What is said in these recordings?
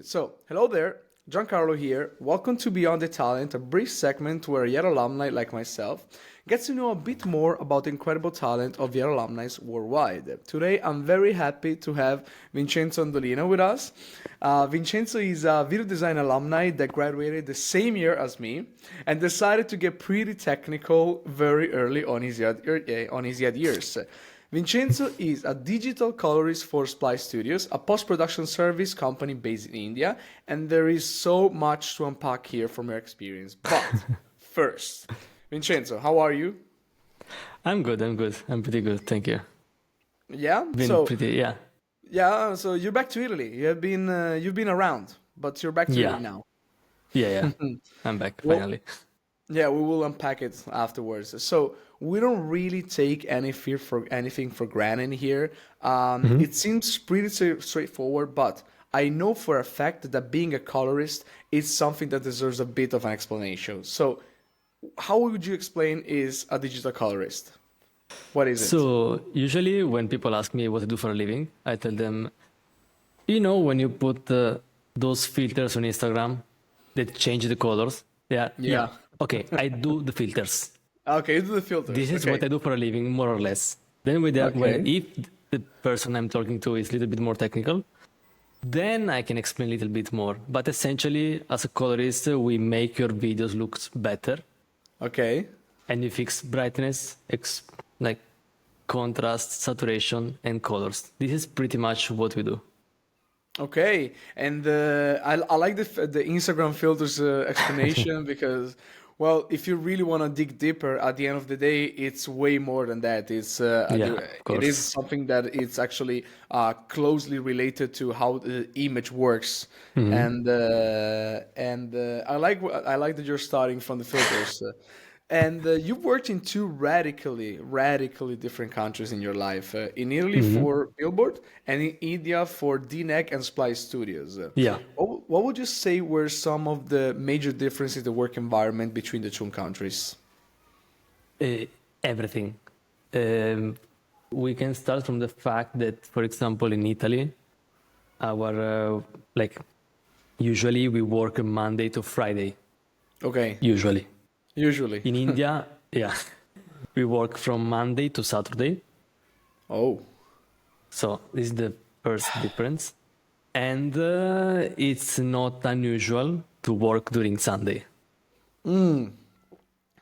So, hello there, Giancarlo here. Welcome to Beyond the Talent, a brief segment where Yale alumni like myself gets to know a bit more about the incredible talent of Yale alumni worldwide. Today, I'm very happy to have Vincenzo Andolina with us. Vincenzo is a video design alumni that graduated the same year as me and decided to get pretty technical very early on his years. Vincenzo is a digital colorist for Splize Studios, a post-production service company based in India, and there is so much to unpack here from your experience. But first, Vincenzo, how are you? I'm good. I'm good. I'm pretty good. Thank you. Yeah. Been pretty. Yeah. Yeah. So you're back to Italy. You've been around, but you're back to Yeah. Italy now. Yeah. Yeah. I'm back Well, finally. yeah, we will unpack it afterwards. So we don't really take anything for granted here. hmm It seems pretty straightforward, but I know for a fact that being a colorist is something that deserves a bit of an explanation. So how would you explain is a digital colorist? What is it? So usually when people ask me what I do for a living, I tell them, when you put those filters on Instagram that change the colors. Yeah. Yeah. Yeah. Okay. I do the filters. Okay, you do the This filters. is what Okay. I do for a living, more or less. Then Okay. if the person I'm talking to is a little bit more technical, then I can explain a little bit more. But essentially, as a colorist, we make your videos look better, Okay. and you fix brightness, like contrast, saturation, and colors. This is pretty much what we do. Okay, and I like the Instagram filters explanation because, well, if you really want to dig deeper, at the end of the day, it's way more than that. Yeah, of It is course. something that it's actually closely related to how the image works, hmm and I like that you're starting from the filters. And you've worked in two radically different countries in your life. In Italy hmm for Billboard, and in India for DNEC and Splice Studios. Yeah, What would you say were some of the major differences in the work environment between the two countries? uh, everything. Um, we can start from the fact that, for example, in Italy, our like usually we work Monday to Friday. Okay, Usually usually. in India, yeah, we work from Monday to Saturday. Oh, So this is the first difference, and it's not unusual to work during Sunday.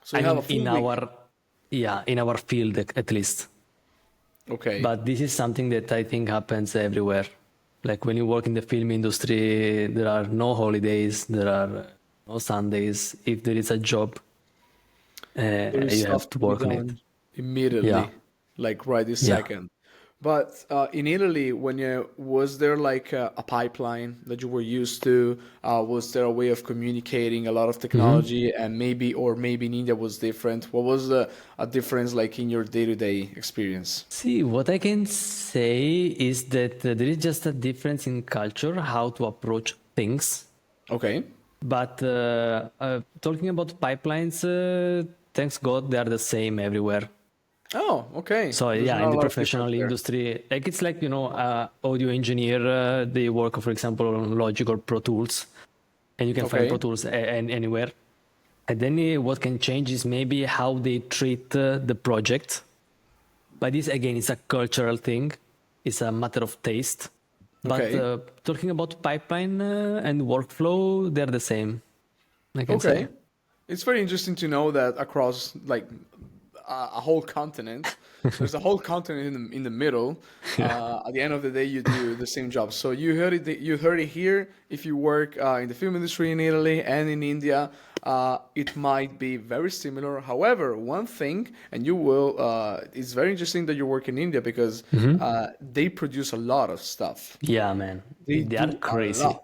so I you have a mean, full week. in our field at least. Okay, But this is something that I think happens everywhere. Like when you work in the film industry, there are no holidays, there are no Sundays. If there is a job, there is you stuff have to to be work on it. done Yeah, immediately, like right this yeah. second. But in Italy, was there like a pipeline that you were used to? Was there a way of communicating a lot of hmm technology, and maybe in India was different? What was a difference like in your day-to-day experience? See, what I can say is that there is just a difference in culture, how to approach things. Okay, But talking about pipelines, thanks God, they are the same everywhere. oh, okay. So There's yeah, in not a the lot of difference professional there. industry, like it's like audio engineer, they work, for example, on Logic or Pro Tools, and you can find Pro Okay, Tools anywhere. And then what can change is maybe how they treat the project. But this again is a cultural thing. It's a matter of taste. But okay, talking about pipeline and workflow, they're the same, I can say. okay. It's very interesting to know that across like a whole continent. There's a whole continent in the middle. Yeah. At the end of the day, you do the same job. So you heard it. You heard it here. If you work in the film industry in Italy and in India, it might be very similar. However, one thing, and you will, it's very interesting that you work in India because hmm they produce a lot of stuff. Yeah, man. They They are do a crazy. lot.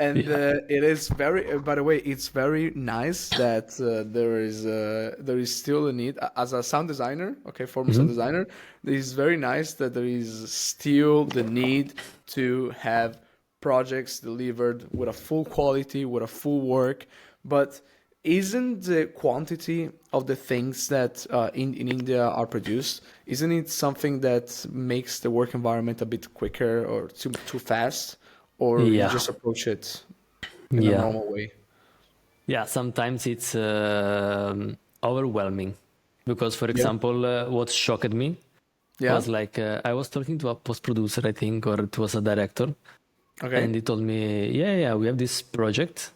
And Yeah. it is very, by the way, it's very nice that there is still a need as a sound designer, okay, former sound hmm designer. It is very nice that there is still the need to have projects delivered with a full quality, with a full work. But isn't the quantity of the things that in India are produced, isn't it something that makes the work environment a bit quicker or too fast? or you Yeah, just approach it in a yeah, normal way? yeah. Sometimes it's overwhelming because, for Yeah. example, what shocked me Yeah. was like I was talking to a post producer, I think, or it was a director, Okay. and he told me, "Yeah, yeah, we have this project."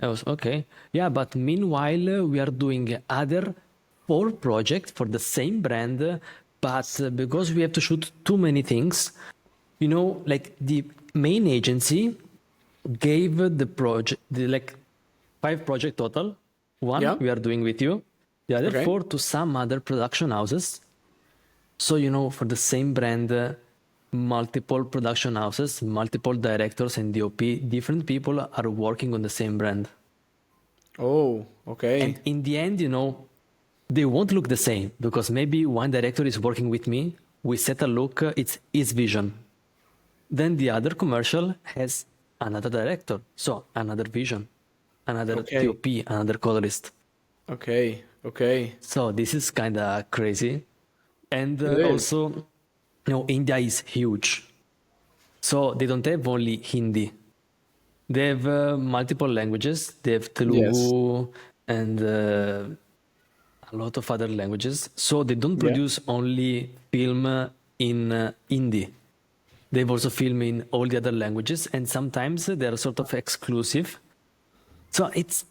I was okay, yeah, but meanwhile we are doing other four projects for the same brand, but because we have to shoot too many things, like the main agency gave the project, like five project total. One Yeah. we are doing with you, the other Okay. four to some other production houses. So, for the same brand, multiple production houses, multiple directors and DOP, different people are working on the same brand. Oh, And okay. in the end, they won't look the same because maybe one director is working with me. We set a look, it's his vision. Then the other commercial has another director. So another vision, another Okay. DOP, another colorist. Okay. Okay. So this is kind of crazy. And It is. also, India is huge. So they don't have only Hindi. They have multiple languages. They have Yes. Telugu and a lot of other languages. So they don't Yeah. produce only film in Hindi. They also film in all the other languages, and sometimes they are sort of exclusive. So it's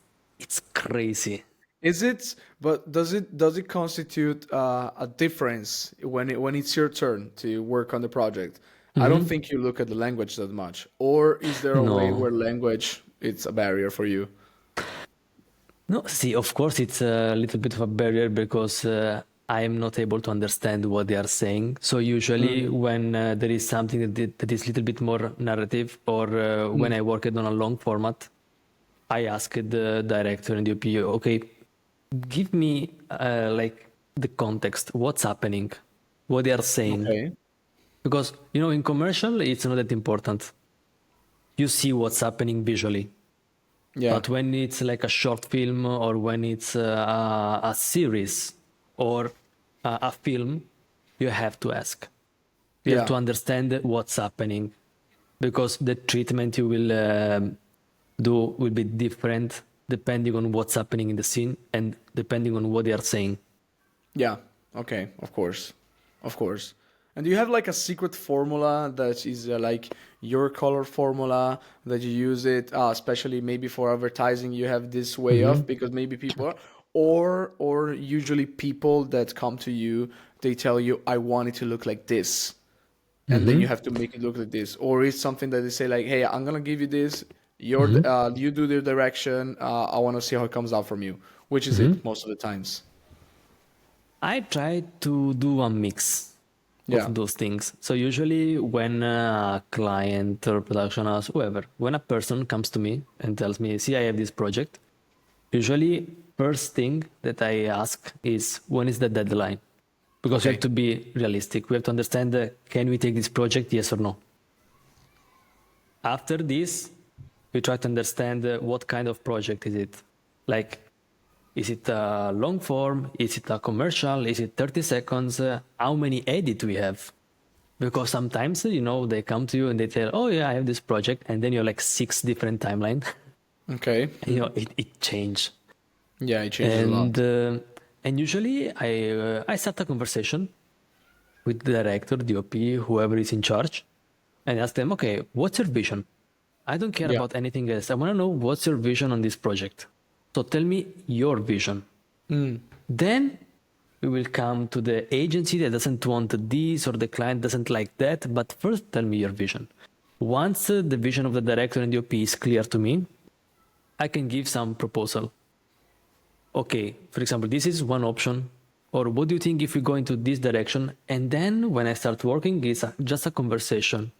crazy. Is it? But does it constitute a difference when it's your turn to work on the project? I don't Hmm. think you look at the language that much. Or is there a way No, where language it's a barrier for you? no. See, of course, it's a little bit of a barrier because I am not able to understand what they are saying. So usually, Mm. when there is something that is a little bit more narrative, or when Mm. I work it on a long format, I ask the director and the OP, okay, give me like the context, what's happening, what they are saying. Okay. Because, in commercial, it's not that important. You see what's happening visually. Yeah. But when it's like a short film or when it's a series or a film, you have to ask. You have Yeah. to understand what's happening because the treatment you will do will be different depending on what's happening in the scene and depending on what they are saying. Yeah. Okay. Of course. Of course. And do you have like a secret formula that is like your color formula that you use it, especially maybe for advertising, you have this way Hmm. of because maybe people or usually people that come to you, they tell you, I want it to look like this. And then Hmm. you have to make it look like this. Or it's something that they say like, hey, I'm gonna give you this, Hmm. you do the direction, I wanna see how it comes out from you. Which is Hmm. it most of the times. I try to do a mix Yeah. of those things. So usually when a client or production house, whoever, when a person comes to me and tells me, see, I have this project, usually first thing that I ask is when is the deadline? Because we have Okay. to be realistic. We have to understand, can we take this project, yes or no? After this, we try to understand what kind of project is it. Like, is it a long form? Is it a commercial? Is it 30 seconds? How many edits we have? Because sometimes, they come to you and they tell, oh yeah, I have this project. And then you're like six different timeline. Okay. And, it changed. Yeah, it changes a And, lot. uh, and usually I start a conversation with the director, DOP, whoever is in charge, and ask them, okay, what's your vision? I don't care Yeah. about anything else. I want to know what's your vision on this project. So tell me your vision. Mm. Then we will come to the agency that doesn't want this or the client doesn't like that. But first, tell me your vision. Once the vision of the director and DOP is clear to me, I can give some proposal. Okay, for example, this is one option. Or what do you think if we go into this direction? And then when I start working, it's just a conversation.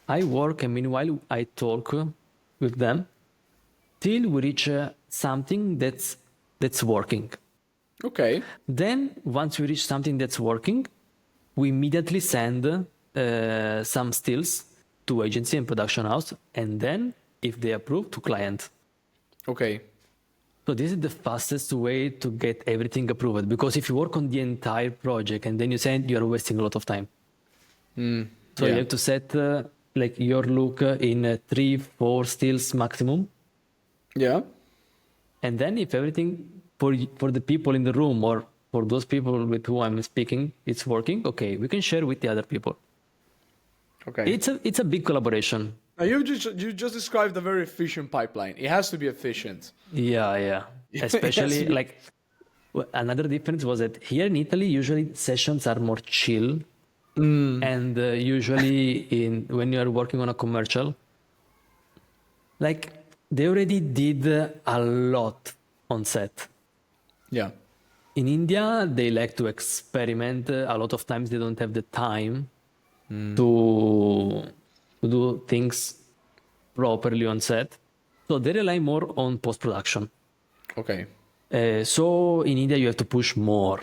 I work and meanwhile I talk with them till we reach something that's working. Okay. Then once we reach something that's working, we immediately send some stills to agency and production house, and then if they approve, to client. Okay. So this is the fastest way to get everything approved, because if you work on the entire project and then you send, you are wasting a lot of time. Mm. So you Yeah. have to set like your look in 3, 4 stills maximum. Yeah. And then if everything for the people in the room or for those people with who I'm speaking, it's working, okay, we can share with the other people. Okay. It's a big collaboration. Now you just described a very efficient pipeline. It has to be efficient. Yeah. It has to Especially be. like another difference was that here in Italy, usually sessions are more chill. And usually in when you are working on a commercial, like they already did a lot on set. Yeah. In India, they like to experiment. A lot of times they don't have the time to do things properly on set. So they rely more on post-production. Okay. So in India, you have to push more.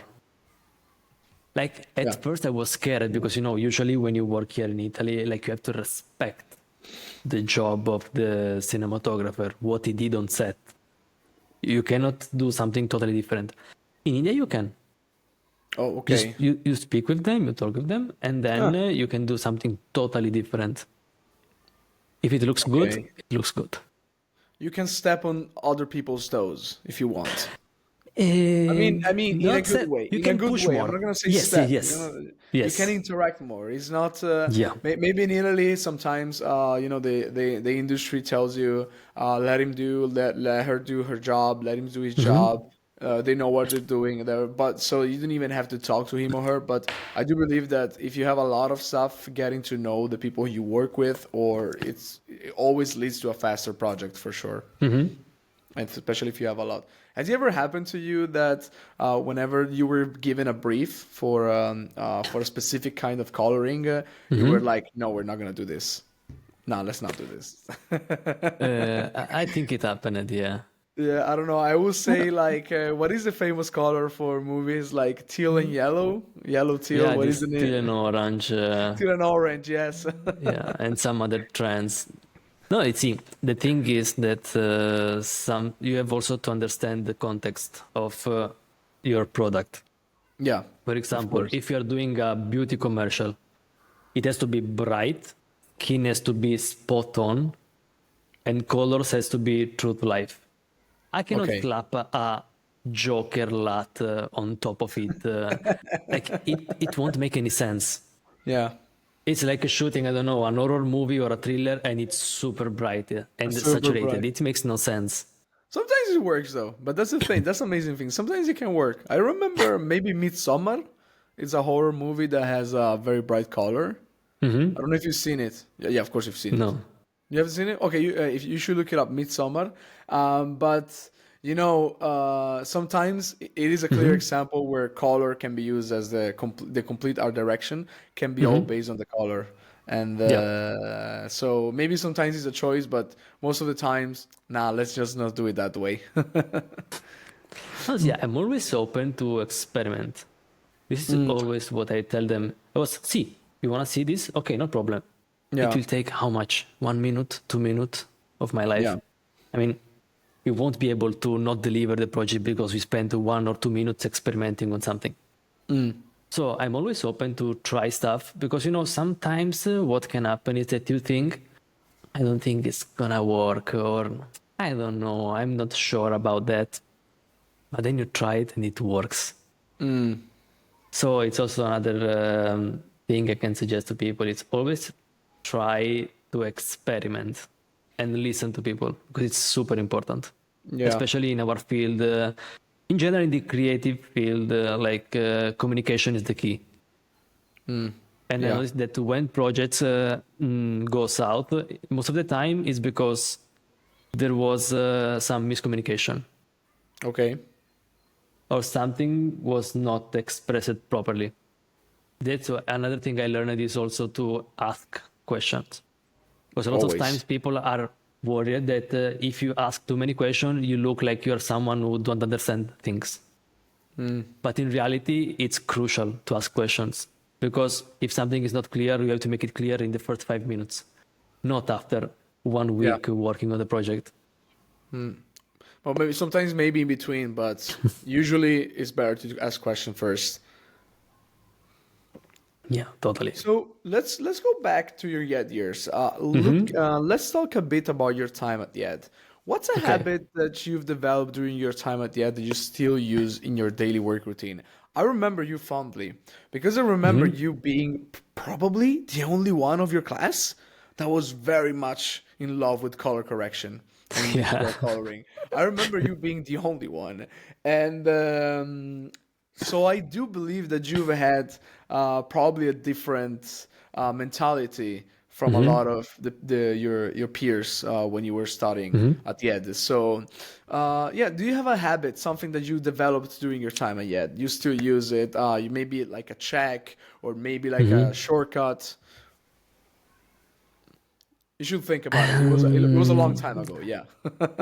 Like at Yeah. first I was scared because, usually when you work here in Italy, like you have to respect the job of the cinematographer, what he did on set. You cannot do something totally different. In India, you can. Oh, okay. You speak with them, you talk with them, and then Ah, you can do something totally different. If it looks good, okay. it looks good. You can step on other people's toes if you want. I mean, in a Not good set. way. You In a can good push way. I'm more. not gonna say Yes, step. You can yes. interact more. It's not. Yeah. Maybe in Italy, sometimes, the industry tells you, let him do, let her do her job, let him do his job. They know what they're doing there, but so you don't even have to talk to him or her. But I do believe that if you have a lot of stuff, getting to know the people you work with, it always leads to a faster project for sure, and especially if you have a lot. Has it ever happened to you that whenever you were given a brief for a specific kind of coloring, you were like, "No, we're not gonna do this. No, let's not do this." I think it happened. Yeah. Yeah, I don't know. I will say like, what is the famous color for movies like teal and yellow, yellow teal? Yeah, What is this the teal and name? orange. Teal and orange. Yes. Yeah, and some other trends. No, it's see. The thing is that some you have also to understand the context of your product. Yeah, For of example, course. if you are doing a beauty commercial, it has to be bright, skin has to be spot on, and colors has to be true to life. I cannot Okay. slap a Joker lat on top of it. Like it won't make any sense. Yeah. It's like a shooting, I don't know, an horror movie or a thriller, and it's super bright and Super saturated. bright. It makes no sense. Sometimes it works though, but that's the thing. That's the amazing thing. Sometimes it can work. I remember maybe Midsummer. It's a horror movie that has a very bright color. I don't know if you've seen it. Yeah, of course you've seen it. No. You haven't seen it? Okay, if you should look it up, Midsummer. But sometimes it is a clear example where color can be used as the complete art direction can be all based on the color, and Yeah. so maybe sometimes it's a choice, but most of the times, nah, let's just not do it that way. No, yeah, I'm always open to experiment. This is always what I tell them. I was, see, you want to see this? Okay, no problem. It Yeah, will take how much? 1 minute, 2 minutes of my life. yeah, I mean, we won't be able to not deliver the project because we spent 1 or 2 minutes experimenting on something. So I'm always open to try stuff because, sometimes what can happen is that you think, I don't think it's gonna work, or I don't know, I'm not sure about that. But then you try it and it works. So it's also another thing I can suggest to people. It's always try to experiment and listen to people because it's super important, yeah. especially in our field. In general, in the creative field, communication is the key. And I Yeah. noticed that when projects go south, most of the time is because there was some miscommunication Okay. or something was not expressed properly. That's another thing I learned is also to ask questions. Because a lot of times Always. people are worried that if you ask too many questions, you look like you're someone who don't understand things. But in reality, it's crucial to ask questions because if something is not clear, you have to make it clear in the first 5 minutes, not after one Yeah. week working on the project. Well, maybe sometimes maybe in between, but usually it's better to ask question first. Yeah, totally. So let's go back to your YED years. Hmm. Let's talk a bit about your time at YED. What's a Okay. habit that you've developed during your time at YED that you still use in your daily work routine? I remember you fondly because I remember Hmm. you being probably the only one of your class that was very much in love with color correction and Yeah. digital coloring. I remember you being the only one, and so I do believe that you've had probably a different mentality from a Hmm. lot of your peers when you were studying Hmm. at YED. So, yeah, do you have a habit, something that you developed during your time at YED? You still use it? You maybe like a check or maybe like a Hmm. shortcut. You should think about it. It was a long Um, time ago. Yeah.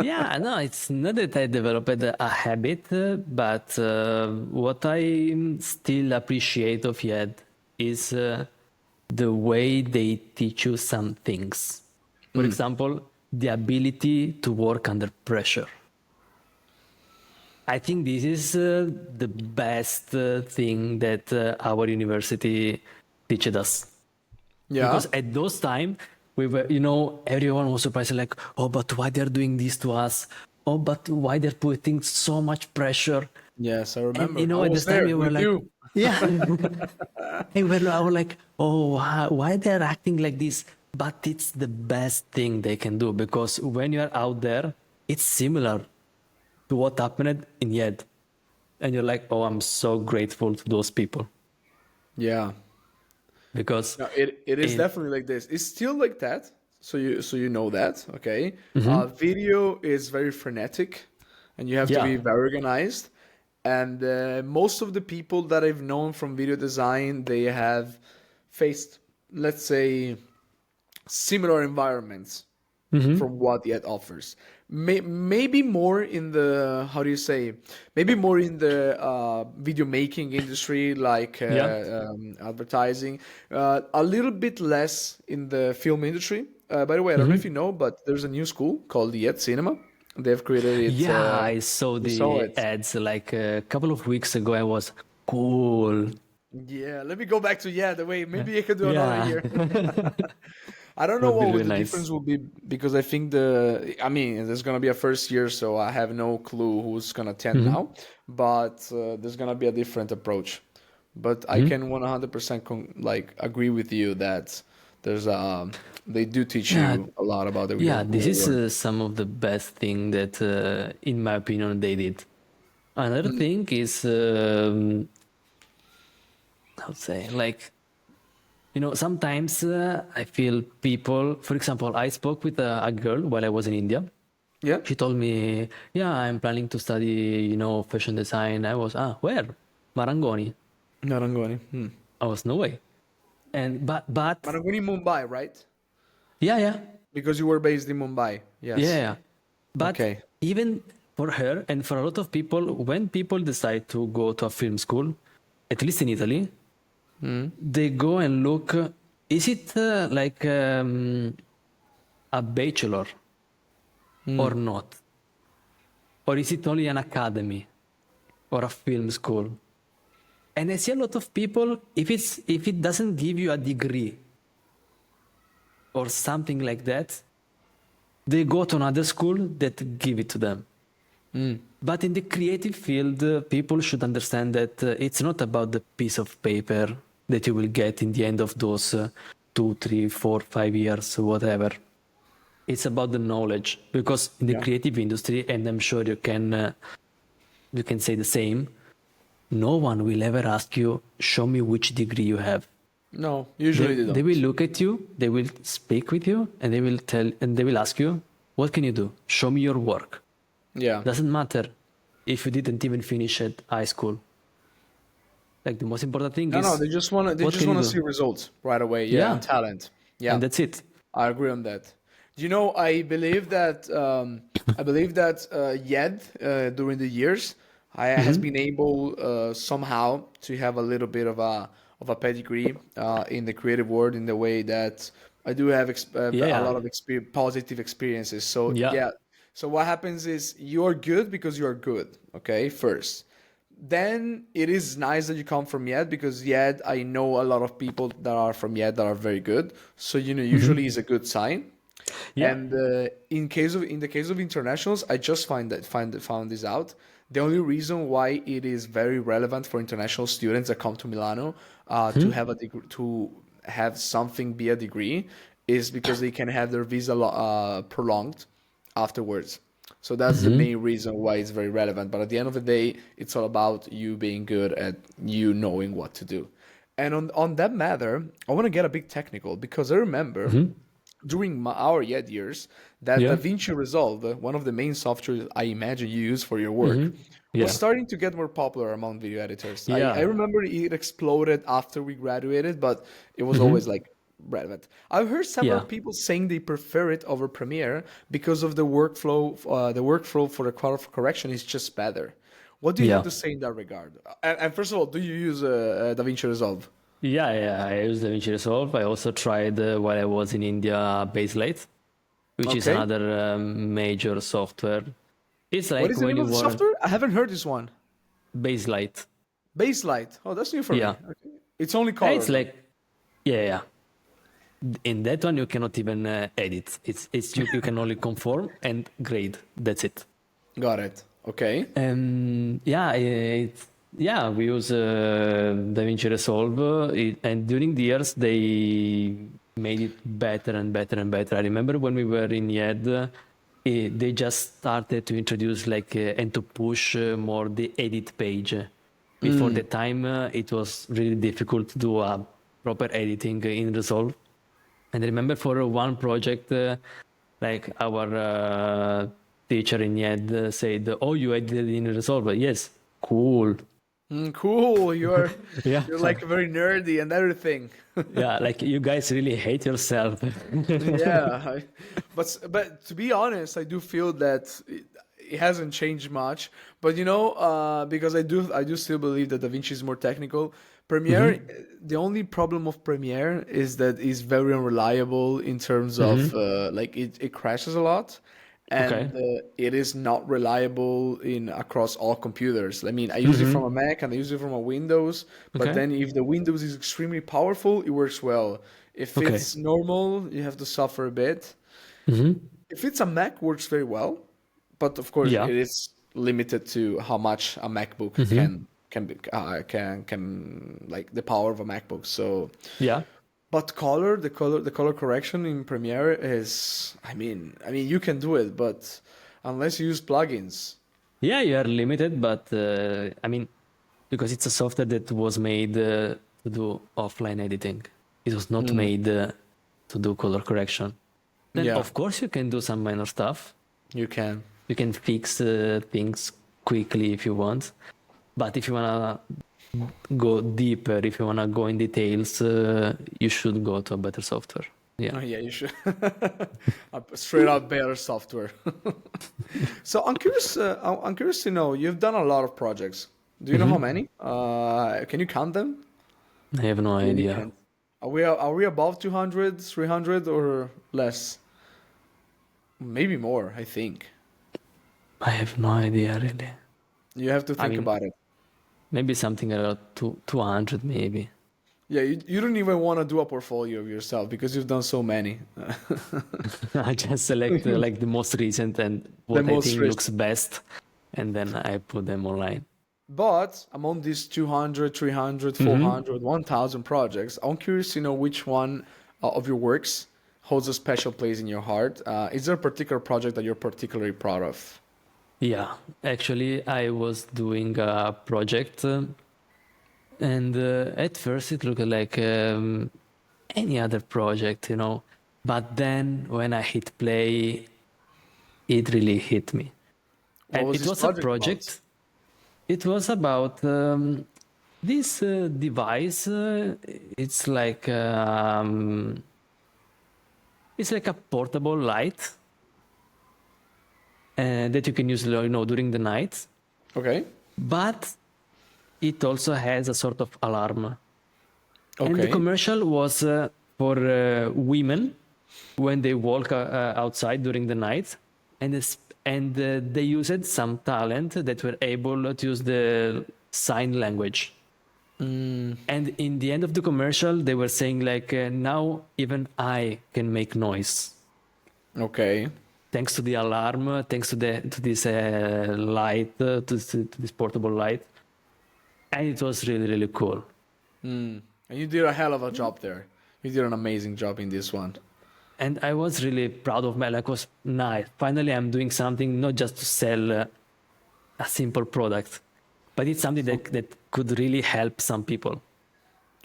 yeah, no, it's not that I developed a habit, but what I still appreciate of YED is the way they teach you some things. For example, the ability to work under pressure. I think this is the best thing that our university teaches us. Yeah. Because at those time we were, everyone was surprised, like, oh, but why they're doing this to us? Oh, but why they're putting so much pressure? Yes, I And remember. I at was this time there we were with like, you. yeah. I was like, oh, why they're acting like this? But it's the best thing they can do, because when you're out there, it's similar to what happened in YED. And you're like, oh, I'm so grateful to those people, Yeah. because No, it is it, definitely like this. It's still like that. So you know that, okay? mhm, Video is very frenetic, and you have to yeah. be very organized. And most of the people that I've known from video design, they have faced, let's say, similar environments Hmm. from what it offers. Maybe more in the, how do you say, maybe more in the video making industry, like Yeah. advertising, a little bit less in the film industry. By the way, I don't know if you Hmm. know, but there's a new school called Yet Cinema. They've created it. Yeah, I saw You saw the it. ads like a couple of weeks ago. I was cool. Yeah, let me go back to yeah. The way Yeah. maybe I could do another Yeah. year. I don't know Would be what would really the nice. difference will be because I think I mean, there's gonna be a first year, so I have no clue who's gonna attend Hmm. now, but there's gonna be a different approach. But I Hmm. can 100% like agree with you that there's they do teach Yeah. you a lot about the Yeah. This real is world. some of the best thing that, in my opinion, they did. Another thing is, how to say, like, sometimes I feel people, for example, I spoke with a girl while I was in India. Yeah, She told me, yeah, I'm planning to study, fashion design. I was, where? Marangoni. Marangoni. I was, no way. And, but, Marangoni, Mumbai, right? yeah, yeah, Because you were based in Mumbai. yeah, Yes. yeah. But Okay. even for her and for a lot of people, when people decide to go to a film school, at least in Italy, they go and look, is it like a bachelor or not? Or is it only an academy or a film school? And I see a lot of people, if it doesn't give you a degree or something like that, they go to another school that give it to them. But in the creative field, people should understand that it's not about the piece of paper that you will get in the end of those 2, 3, 4, 5 years, whatever. It's about the knowledge, because in the Yeah. creative industry, and I'm sure you can say the same. No one will ever ask you, show me which degree you have. No, They, usually they they will don't. look at you, they will speak with you, and they will ask you, what can you do? Show me your work. Yeah. Doesn't matter if you didn't even finish at high school. Like, the most important thing No, no, is, they what just can you wanna do? see results right away. Yeah, Yeah, and talent. and Yeah, that's it. I agree on that. Do you know? I believe that Yed during the years, I has Hmm. been able somehow to have a little bit of a pedigree in the creative world in the way that I do have Yeah, a yeah, lot of positive experiences. So yeah. yeah, so what happens is you're good because you're good. Okay, first. then it is nice that you come from IED because IED, I know a lot of people that are from IED that are very good. So, usually is a good sign. Yeah. And in the case of internationals, I just found this out. The only reason why it is very relevant for international students that come to Milano to have a degree, to have something be a degree, is because they can have their visa prolonged afterwards. So that's the main reason why it's very relevant. But at the end of the day, it's all about you being good at you knowing what to do. And on that matter, I want to get a bit technical because I remember during our YED years that Yeah. DaVinci Resolve, one of the main softwares I imagine you use for your work, was Yeah. starting to get more popular among video editors. I Yeah. remember it exploded after we graduated, but it was always like relevant. I've heard several Yeah. people saying they prefer it over Premiere because of the workflow. The workflow for the color correction is just better. What do you have Yeah. to say in that regard? And first of all, do you use DaVinci Resolve? Yeah, yeah, I used DaVinci Resolve. I also tried while I was in India Baselight, which is Okay. another major software. It's What like is the when name you of the were software? I haven't heard this one. Baselight. Baselight. Oh, that's new for Yeah. me. Okay. It's only color It's though. like, yeah, yeah. In that one, you cannot even edit. It's you can only conform and grade. That's it. Got it. Okay. Yeah, yeah, we use DaVinci Resolve, and during the years they made it better and better and better. I remember when we were in YED, they just started to introduce and to push more the edit page. Before the time, it was really difficult to do a proper editing in Resolve. And I remember for one project, like our teacher in YED said, "Oh, you edited in Resolve?" Yes, cool. Cool. You're Yeah, you're like very nerdy and everything. yeah. Like you guys really hate yourself. Yeah. But to be honest, I do feel that it hasn't changed much. But because I do still believe that DaVinci is more technical. Premiere, the only problem of Premiere is that it's very unreliable in terms of like it crashes a lot. Okay. And it is not reliable in across all computers. I mean, I use it from a Mac and I use it from a Windows, but Okay. then if the Windows is extremely powerful, it works well. If Okay. it's normal, you have to suffer a bit. If it's a Mac, works very well, but of course, Yeah. it is limited to how much a MacBook can like the power of a MacBook. So, Yeah. but the color correction in Premiere is, I mean, you can do it, but unless you use plugins. Yeah, you are limited, but I mean, because it's a software that was made to do offline editing. It was not made to do color correction. Then, Yeah, of course, you can do some minor stuff. you can. You can fix things quickly if you want. But if you wanna go deeper, if you wanna go in details, you should go to a better software. Yeah. Oh, yeah, you should. Straight up better software. So I'm curious to know, you've done a lot of projects. Do you know how many? Can you count them? I have no Maybe you idea. can't. Are we above 200, 300, or less? Maybe more, I think. I have no idea really. You have to I think mean, about it. maybe something around 200 maybe. Yeah, you don't even want to do a portfolio of yourself because you've done so many. I just select like the most recent and The what I most think recent. looks best, and then I put them online. But among these 200, 300, 400, 1,000 projects, I'm curious to know which one of your works holds a special place in your heart. Is there a particular project that you're particularly proud of? Yeah, actually, I was doing a project, and at first it looked like any other project, you know. But then when I hit play, it really hit me. What And was it this was a project about? project, it was about this device. It's like a portable light that you can use, you know, during the night. Okay. But it also has a sort of alarm. And the Okay. commercial was for women when they walk outside during the night, and they used some talent that were able to use the sign language. And in the end of the commercial, they were saying like, now even I can make noise. Okay. Thanks to the alarm, thanks to this light, to this portable light. And it was really, really cool. And you did a hell of a job there. You did an amazing job in this one. And I was really proud of my, like, it was nice. Finally, I'm doing something not just to sell a simple product, but it's something that could really help some people.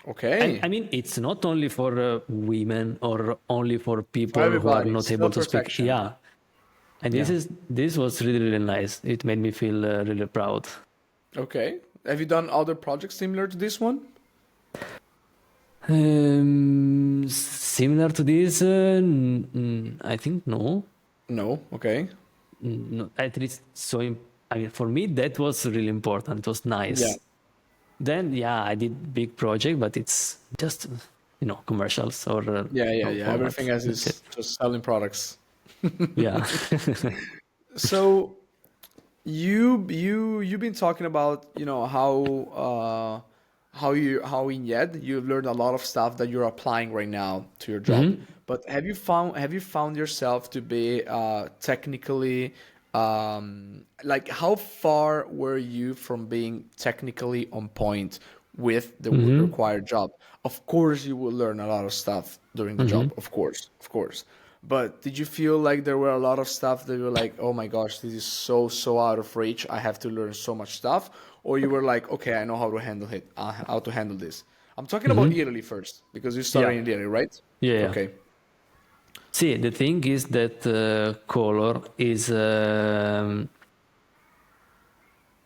Okay. I mean, it's not only for women or only for people who are everybody, not it's able to speak. self-protection. Yeah. And this was really, really nice. It made me feel really proud. Okay. Have you done other projects similar to this one? Similar to this, I think no. No. Okay. No, at least I mean, for me that was really important. It was nice. Yeah. Then I did big project, but it's just commercials or Yeah. no Everything formats. else is just selling products. Yeah. So you've been talking about how in YED you've learned a lot of stuff that you're applying right now to your job. But have you found yourself to be technically like how far were you from being technically on point with the required job? Of course, you will learn a lot of stuff during the job, of course. But did you feel like there were a lot of stuff that you were like, oh my gosh, this is so out of reach. I have to learn so much stuff. Or you were like, okay, I know how to handle it, how to handle this. I'm talking about Italy first because you started in Italy, right? Yeah. Okay. See, the thing is that color is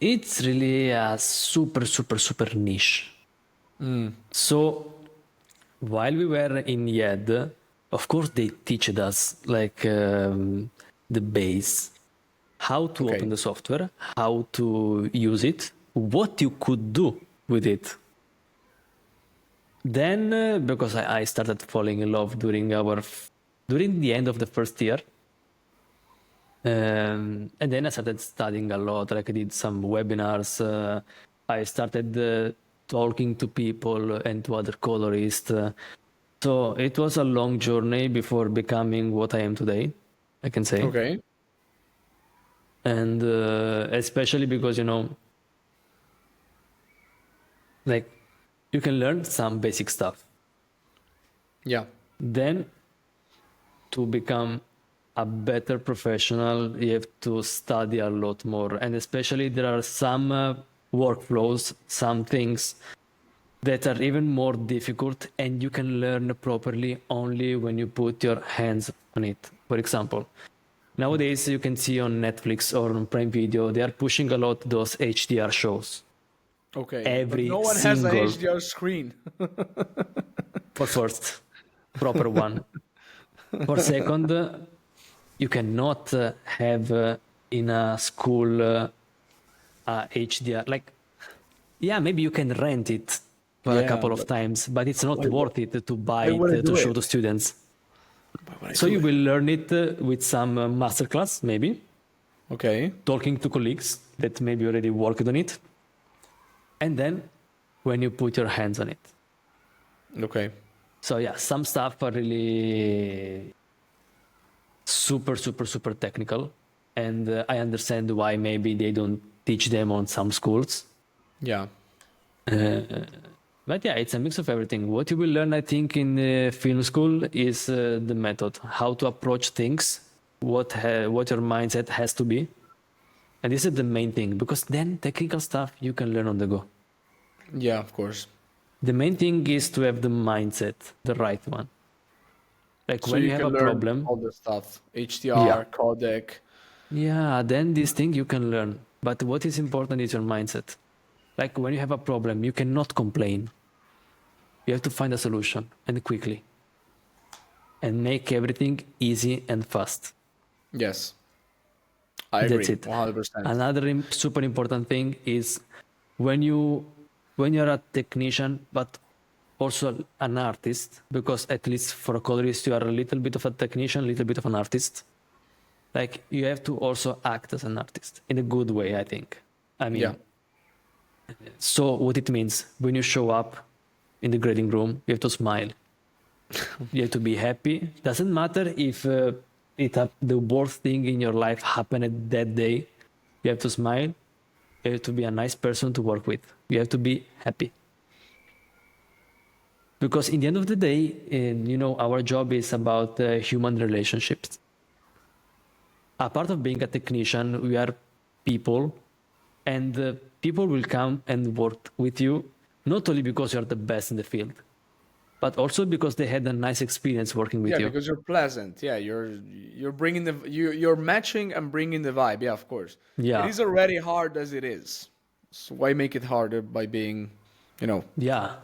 it's really a super niche. So while we were in YED, of course they teached us like the base, how to open the software, how to use it, what you could do with it. Then because I started falling in love during the end of the first year, and then I started studying a lot. Like I did some webinars. I started talking to people and to other colorists. So it was a long journey before becoming what I am today, I can say. Okay. And especially because, like you can learn some basic stuff. Yeah. Then to become a better professional, you have to study a lot more. And especially there are some workflows, some things that are even more difficult and you can learn properly only when you put your hands on it. For example, nowadays you can see on Netflix or on Prime Video, they are pushing a lot those HDR shows. Okay. But no one has single an HDR screen. for first, proper one. For second, you cannot have in a school HDR. Like, maybe you can rent it for a couple of times, but it's not worth it to buy it to show to students. So you will learn it with some masterclass, maybe. Okay. Talking to colleagues that maybe already worked on it. And then when you put your hands on it. Okay. So some stuff are really super technical. And I understand why maybe they don't teach them on some schools. Yeah. But it's a mix of everything. What you will learn, I think, in film school is the method, how to approach things, what your mindset has to be. And this is the main thing, because then technical stuff you can learn on the go. Yeah, of course. The main thing is to have the mindset, the right one. Like So when you you have can a learn problem, all the stuff, HDR, codec. then this thing you can learn. But what is important is your mindset. Like when you have a problem, you cannot complain. You have to find a solution and quickly. And make everything easy and fast. Yes. I agree. That's it. 100%. Another super important thing is when you're a technician, but also an artist, because at least for a colorist, you are a little bit of a technician, a little bit of an artist. Like you have to also act as an artist in a good way, I think. I mean, So what it means when you show up in the grading room, you have to smile. You have to be happy. Doesn't matter if the worst thing in your life happened that day. You have to smile. You have to be a nice person to work with. You have to be happy. Because in the end of the day, our job is about human relationships. A part of being a technician, we are people, and people will come and work with you, not only because you're the best in the field, but also because they had a nice experience working with Yeah, you. because you're pleasant. Yeah, you're bringing you're matching and bringing the vibe. Yeah, of course. It Yeah, is already hard as it is. So why make it harder by being, you know, yeah,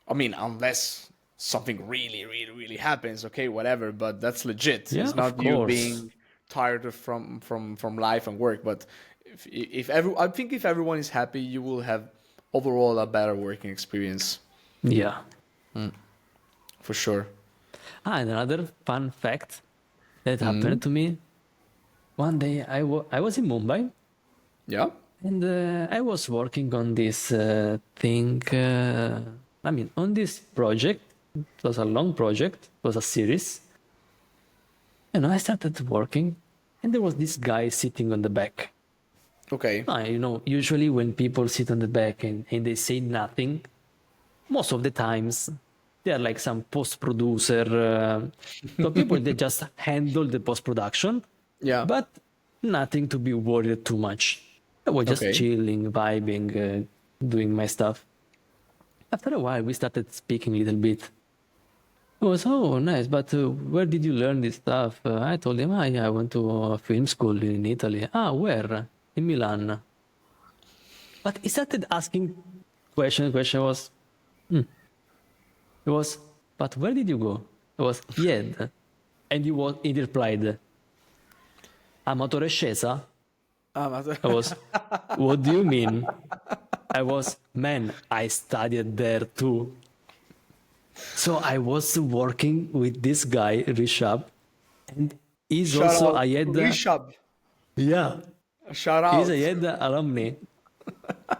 I mean, unless something really, really, really happens, okay, whatever, but that's legit. yeah, It's of not you course. being tired of from life and work, but I think if everyone is happy, you will have overall a better working experience Yeah. for sure. And another fun fact that Hmm. happened to me one day, I was in Mumbai Yeah. and I was working on this thing. On this project. It was a long project, it was a series. I started working and there was this guy sitting on the back. Okay. Usually when people sit on the back and they say nothing, most of the times they are like some post producer. So people they just handle the post production, Yeah. but nothing to be worried too much. I was just Okay. chilling, vibing, doing my stuff. After a while, we started speaking a little bit. It was, oh, nice, but where did you learn this stuff? I told him, yeah, I went to a film school in Italy. Ah, where? In Milan. But he started asking question was, it was, but where did you go? It was, IED. And he replied, a motore scesa? I was, what do you mean? I was, man, I studied there too. So I was working with this guy, Rishabh, and he's Shout also out a to IED, Rishabh. yeah, Shout he's a out. IED alumni.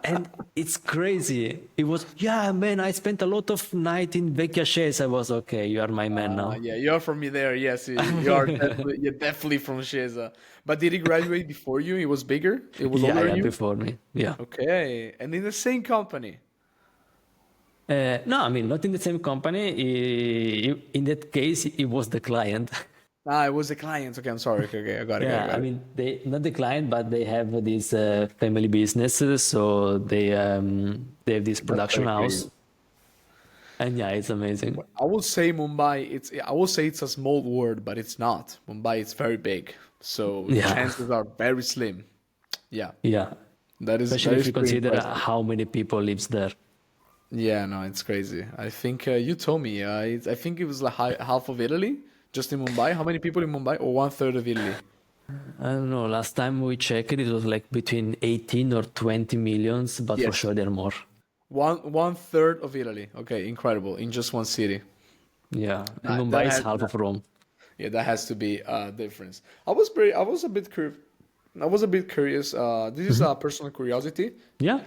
And it's crazy. It was, yeah, man, I spent a lot of night in Vecchia Scesa. I was, okay, you are my man now. Yeah, you're from me there. Yes, you're definitely from Sheza. But did he graduate before you? He was bigger. He was Yeah, older than yeah, you. before me. Yeah. Okay, and in the same company. No, not in the same company. In that case, it was the client. Ah, it was the client. Okay, I'm sorry. Okay, okay, I got it, got it, Yeah, got it. they not the client, but they have this family businesses, so they have this That's production very crazy. house, and yeah, it's amazing. I would say Mumbai. I would say it's a small word, but it's not. Mumbai is very big, so the Yeah, chances are very slim. Yeah, yeah. that Especially if is you pretty consider impressive. how many people lives there. Yeah, no, it's crazy. I think you told me. I think it was like half of Italy, just in Mumbai. How many people in Mumbai? Or one third of Italy? I don't know. Last time we checked, it was like between 18 or 20 millions, but for Yes, sure there are more. one third of Italy. Okay, incredible. In just one city. Yeah, and That Mumbai is has half that, of Rome. yeah, that has to be a difference. I was a bit curious. This is a personal curiosity. Yeah.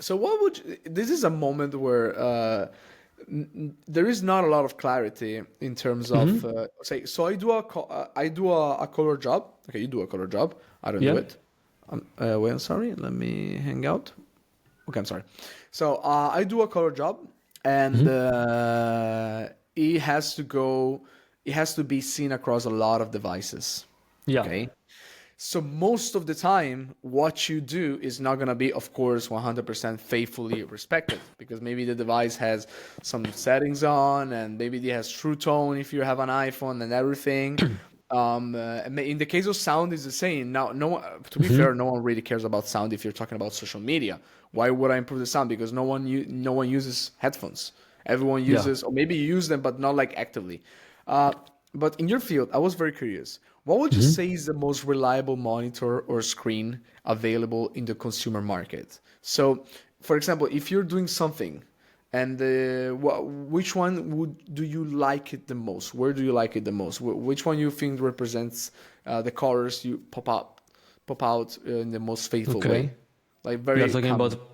So what would this is a moment where there is not a lot of clarity in terms of say. So I do a color job. Okay, you do a color job. I don't do Yeah. it. Wait, I'm sorry. Let me hang out. Okay, I'm sorry. So I do a color job, and it has to go. It has to be seen across a lot of devices. Yeah. Okay. So most of the time, what you do is not gonna be, of course, 100% faithfully respected because maybe the device has some settings on, and maybe it has True Tone if you have an iPhone and everything. In the case of sound, is the same. Now, to be fair, no one really cares about sound if you're talking about social media. Why would I improve the sound? Because no one uses headphones. Everyone Yeah. uses, or maybe you use them, but not like actively. Uh, but in your field, I was very curious. What would you say is the most reliable monitor or screen available in the consumer market? So, for example, if you're doing something, and which one do you like it the most? Where do you like it the most? Which one you think represents the colors you pop out in the most faithful Okay. way? like We very are talking common. about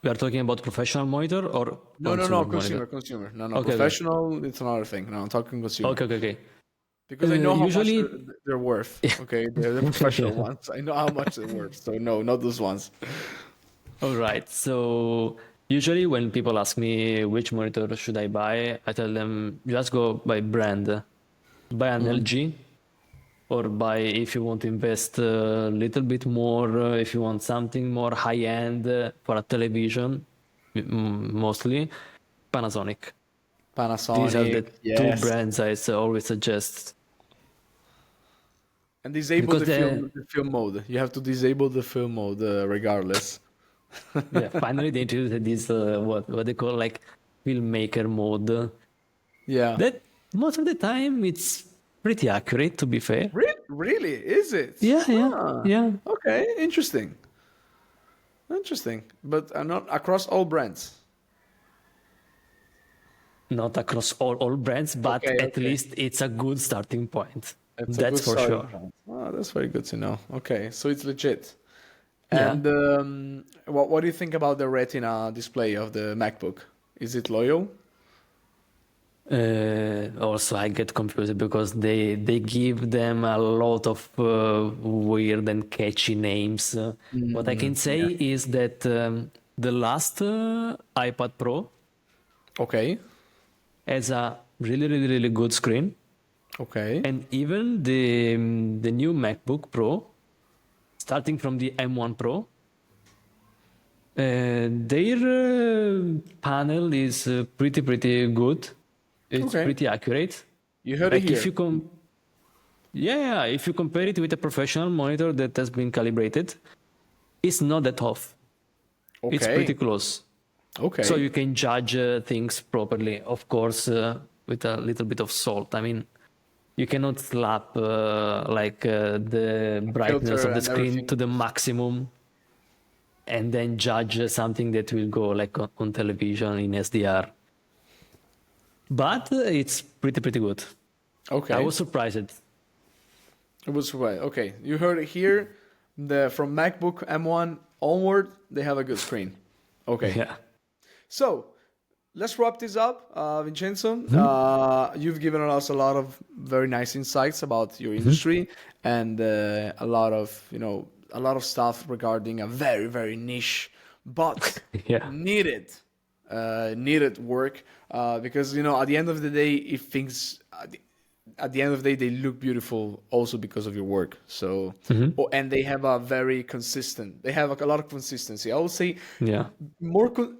we are talking about professional monitor or No, consumer monitor. consumer. No, Okay, okay, professional. It's another thing. No, I'm talking consumer okay, okay, okay. because I know how much Usually, they're worth. Okay, they're the professional ones. I know how much they're worth. So no, not those ones. all right. So usually when people ask me which monitor should I buy, I tell them just go by brand. Buy an LG or buy if you want to invest a little bit more, if you want something more high end for a television, mostly Panasonic. These are the Panasonic, two yes, brands I always suggest and disable because they the film mode. You have to disable the film mode regardless. yeah finally they introduced this what they call like filmmaker mode. Yeah. That most of the time it's pretty accurate, to be fair. Really? Is it? Yeah, yeah, Ah, yeah. okay, interesting. Interesting. But not across all brands. Not across all brands, but Okay, at okay. least it's a good starting point. It's a That's good for starting sure. point. Oh, that's very good to know. Okay, so it's legit. Yeah. And what do you think about the Retina display of the MacBook? Is it loyal? Also, I get confused because they give them a lot of weird and catchy names. What I can say Yeah. is that the last iPad Pro Okay. has a really good screen, Okay. and even the new MacBook Pro, starting from the M1 Pro, their panel is pretty good. It's Okay. pretty accurate. You heard it Like if here. you yeah, if you compare it with a professional monitor that has been calibrated, it's not that off. It's Okay. pretty close. So Okay. you can judge things properly, of course, with a little bit of salt. I mean, you cannot slap the brightness Filter of the and screen to everything. the maximum and then judge something that will go like on television in SDR. But it's pretty good. I Okay. was surprised. It was right. Okay. You heard it here. The from MacBook M1 onward, they have a good screen. Okay. Yeah. So let's wrap this up, Vincenzo. You've given us a lot of very nice insights about your industry and a lot of a lot of stuff regarding a very niche but Yeah. needed needed work because at the end of the day, if things at the end of the day they look beautiful also because of your work. So and they have a very consistent. They have a lot of consistency. I would say Yeah.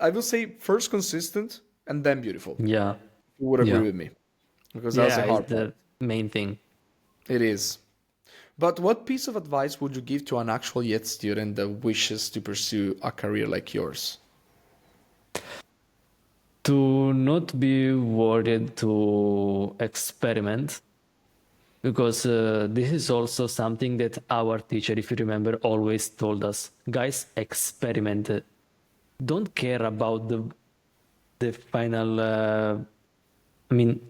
I will say first consistent and then beautiful. Yeah. You would agree Yeah. with me because that's Yeah, the it's hard part. the main thing. It is. But what piece of advice would you give to an actual yet student that wishes to pursue a career like yours? To not be worried to experiment, because this is also something that our teacher, if you remember, always told us, guys, experiment. Don't care about the final I mean,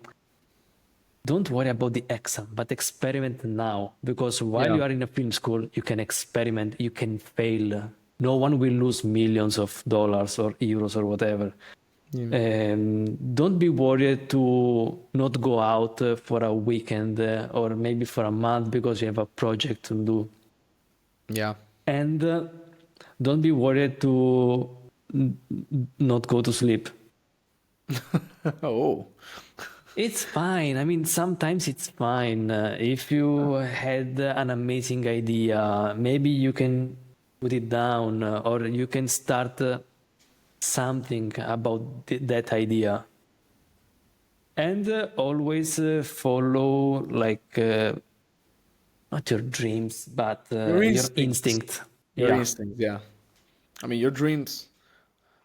don't worry about the exam, but experiment now, because while Yeah. you are in a film school, you can experiment, you can fail. No one will lose millions of dollars or euros or whatever. Don't be worried to not go out for a weekend or maybe for a month because you have a project to do. Yeah. And don't be worried to not go to sleep. Oh. It's fine. I mean, sometimes it's fine. If you had an amazing idea, maybe you can put it down or you can start something about that idea. And always follow, like, not your dreams, but Your your instincts. instinct. Your Yeah. instincts, yeah. I mean your dreams.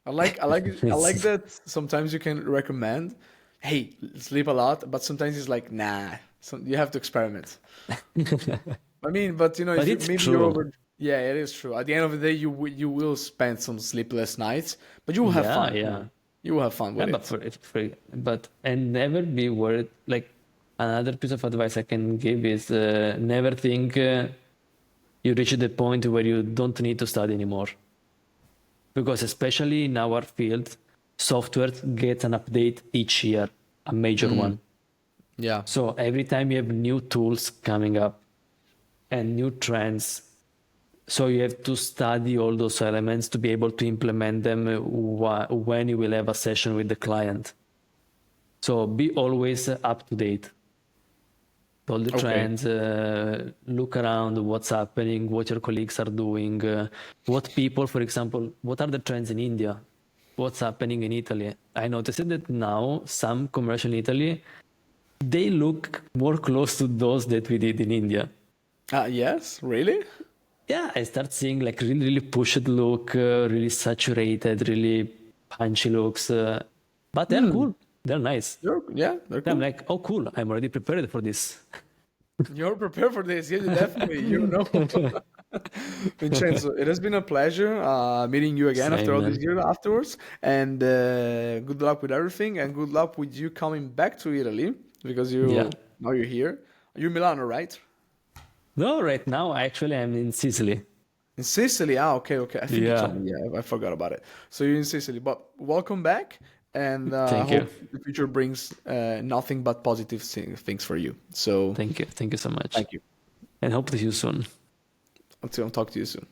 I like It's, that sometimes you can recommend, hey, sleep a lot, but sometimes it's like, nah, so you have to experiment. I mean, but if but you it's maybe you're true. over, yeah, it is true. At the end of the day, you will spend some sleepless nights, but you will have Yeah, fun. yeah. You will have fun Yeah, with but it. for it's free. But and never be worried. Like another piece of advice I can give is never think you reach the point where you don't need to study anymore. because especially in our field, software gets an update each year, a major one. Yeah. So every time you have new tools coming up and new trends, so you have to study all those elements to be able to implement them when you will have a session with the client. So be always up to date. All the trends, look around what's happening, what your colleagues are doing, what people, for example, what are the trends in India? What's happening in Italy? I noticed that now some commercial in Italy, they look more close to those that we did in India. Yes, really? Yeah, I start seeing like really, really pushed look, really saturated, really punchy looks. But they're cool. They're nice. They're I'm cool. like, oh, cool. I'm already prepared for this. You're prepared for this. Yeah, definitely. You know. Vincenzo, it has been a pleasure meeting you again after Same, all these man. years afterwards. And good luck with everything, and good luck with you coming back to Italy because Yeah. now you're here. You're in Milano, right? No, right now, actually, I'm in Sicily. In Sicily. Okay, okay. I think you told Yeah. me. Yeah, I forgot about it. So you're in Sicily, but welcome back, and I Thank you. hope the future brings nothing but positive things for you. So Thank you. Thank you so much. thank you. And hope to see you soon. Until I'll talk to you soon.